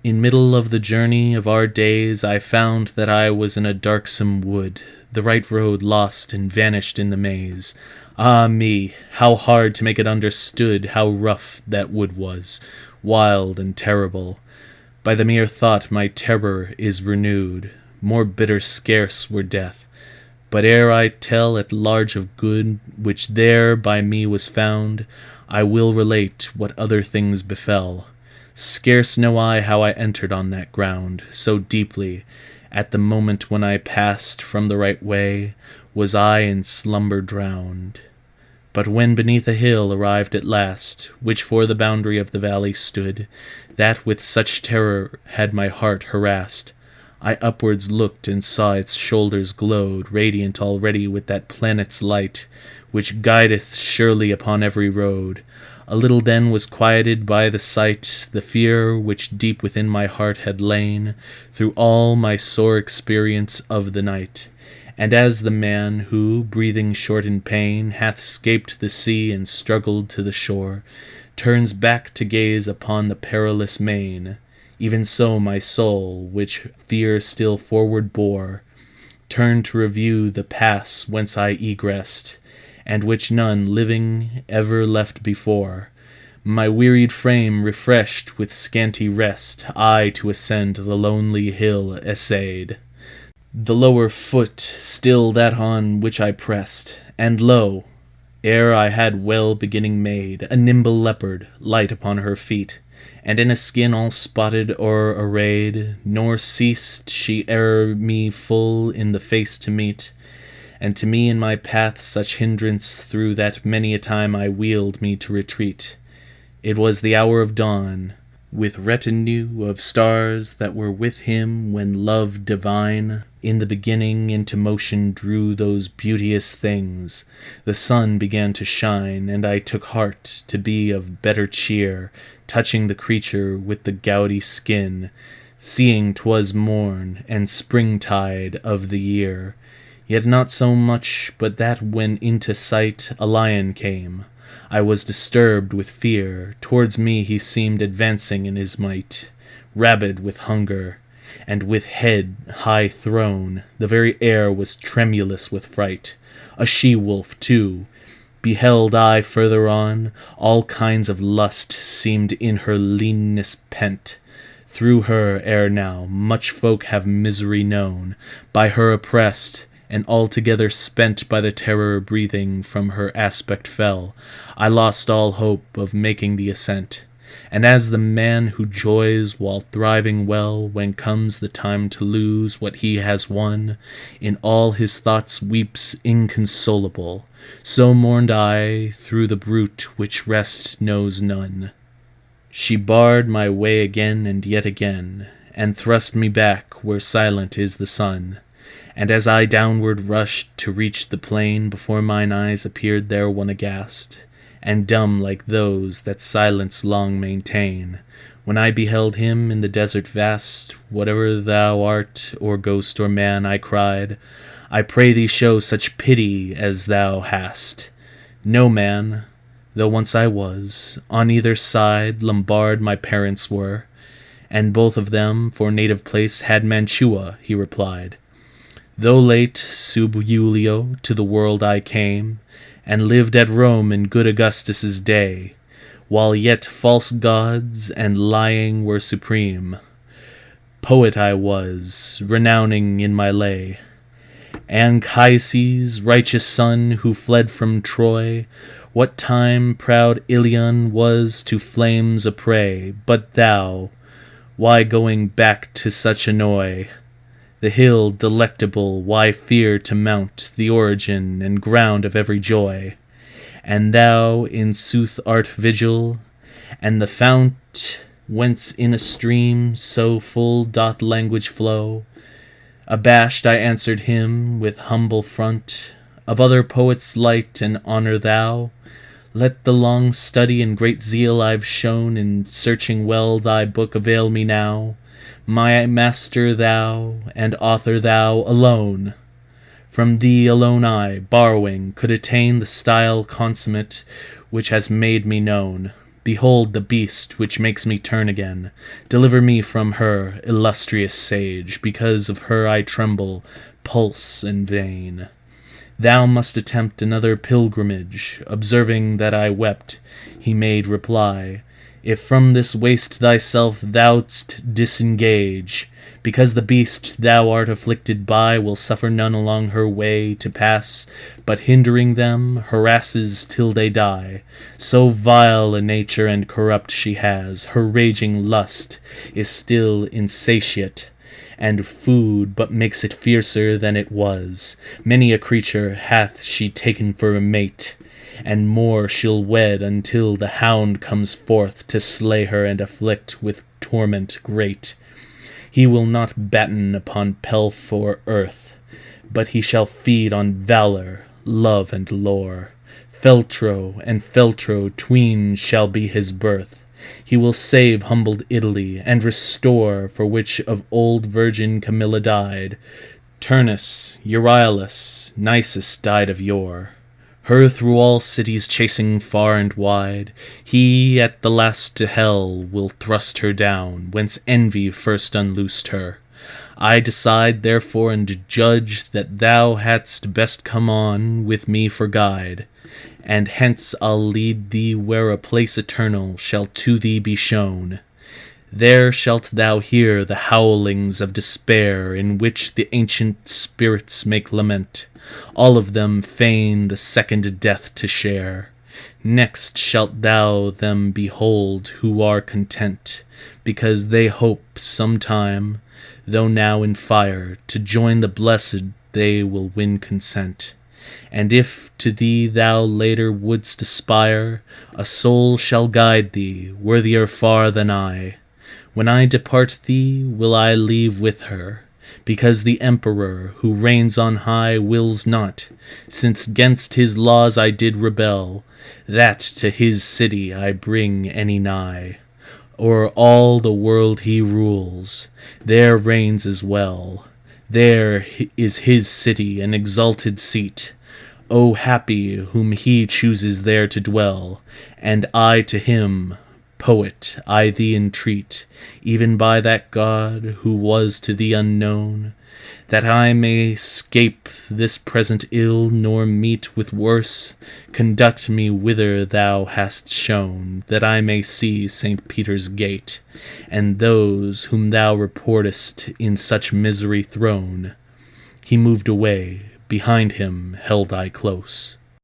In middle of the journey of our days I found that I was in a darksome wood, the right road lost and vanished in the maze. Ah me, how hard to make it understood how rough that wood was, wild and terrible. By the mere thought my terror is renewed, more bitter scarce were death. But ere I tell at large of good which there by me was found, I will relate what other things befell. Scarce know I how I entered on that ground, so deeply, at the moment when I passed from the right way, was I in slumber drowned. But when beneath a hill arrived at last, which for the boundary of the valley stood, that with such terror had my heart harassed, I upwards looked and saw its shoulders glowed, radiant already with that planet's light, which guideth surely upon every road. A little then was quieted by the sight, the fear which deep within my heart had lain, through all my sore experience of the night. And as the man who, breathing short in pain, hath scaped the sea and struggled to the shore, turns back to gaze upon the perilous main, even so my soul, which fear still forward bore, turned to review the pass whence I egressed, and which none living ever left before. My wearied frame refreshed with scanty rest, I to ascend the lonely hill essayed. The lower foot still that on which I pressed, and lo! ere I had well beginning made, a nimble leopard, light upon her feet, and in a skin all spotted or arrayed, nor ceased she ere me full in the face to meet, and to me in my path such hindrance through that many a time I wheeled me to retreat. It was the hour of dawn, with retinue of stars that were with him when love divine in the beginning into motion drew those beauteous things. The sun began to shine, and I took heart to be of better cheer, touching the creature with the gaudy skin, seeing 'twas morn and springtide of the year. Yet not so much but that when into sight a lion came, I was disturbed with fear. Towards me he seemed advancing in his might, rabid with hunger, and with head high thrown. The very air was tremulous with fright. A she-wolf, too, beheld I further on. All kinds of lust seemed in her leanness pent. Through her ere now much folk have misery known, by her oppressed, and altogether spent by the terror breathing from her aspect fell. I lost all hope of making the ascent. And as the man who joys while thriving well, when comes the time to lose what he has won, in all his thoughts weeps inconsolable, so mourned I through the brute which rest knows none. She barred my way again and yet again, and thrust me back where silent is the sun. And as I downward rushed to reach the plain, before mine eyes appeared there one aghast, and dumb like those that silence long maintain. When I beheld him in the desert vast, whatever thou art, or ghost or man, I cried, I pray thee show such pity as thou hast. No man, though once I was, on either side Lombard my parents were, and both of them for native place had Mantua, he replied. Though late, sub Julio, to the world I came, and lived at Rome in good Augustus' day, while yet false gods and lying were supreme. Poet I was, renowning in my lay, Anchises, righteous son, who fled from Troy, what time proud Ilion was to flames a prey. But thou, why going back to such annoy? The hill delectable, why fear to mount the origin and ground of every joy? And thou in sooth art vigil, and the fount whence in a stream so full doth language flow. Abashed I answered him with humble front, of other poets light and honor thou. Let the long study and great zeal I've shown in searching well thy book avail me now. My master thou, and author thou alone. From thee alone I, borrowing, could attain the style consummate which has made me known. Behold the beast which makes me turn again. Deliver me from her, illustrious sage, because of her I tremble, pulse and vein. Thou must attempt another pilgrimage. Observing that I wept, he made reply, If from this waste thyself thou'st disengage, because the beast thou art afflicted by will suffer none along her way to pass, but hindering them, harasses till they die. So vile a nature and corrupt she has, her raging lust is still insatiate, and food but makes it fiercer than it was. Many a creature hath she taken for a mate, and more she'll wed until the hound comes forth to slay her and afflict with torment great. He will not batten upon pelf or earth, but he shall feed on valor, love, and lore. Feltro and Feltro tween shall be his birth. He will save humbled Italy, and restore for which of old Virgin Camilla died. Turnus, Euryalus, Nisus died of yore. Her through all cities chasing far and wide, he at the last to hell will thrust her down, whence envy first unloosed her. I decide therefore and judge that thou hadst best come on with me for guide, and hence I'll lead thee where a place eternal shall to thee be shown. There shalt thou hear the howlings of despair, in which the ancient spirits make lament. All of them feign the second death to share. Next shalt thou them behold who are content, because they hope sometime, though now in fire, to join the blessed they will win consent. And if to thee thou later wouldst aspire, a soul shall guide thee, worthier far than I. When I depart thee will I leave with her, because the Emperor, who reigns on high, wills not, since 'gainst his laws I did rebel, that to his city I bring any nigh. O'er all the world he rules, there reigns as well. There is his city, an exalted seat. O happy whom he chooses there to dwell, and I to him, poet, I thee entreat, even by that God who was to thee unknown, that I may 'scape this present ill, nor meet with worse, conduct me whither thou hast shown, that I may see St. Peter's gate, and those whom thou reportest in such misery thrown. He moved away, behind him held I close.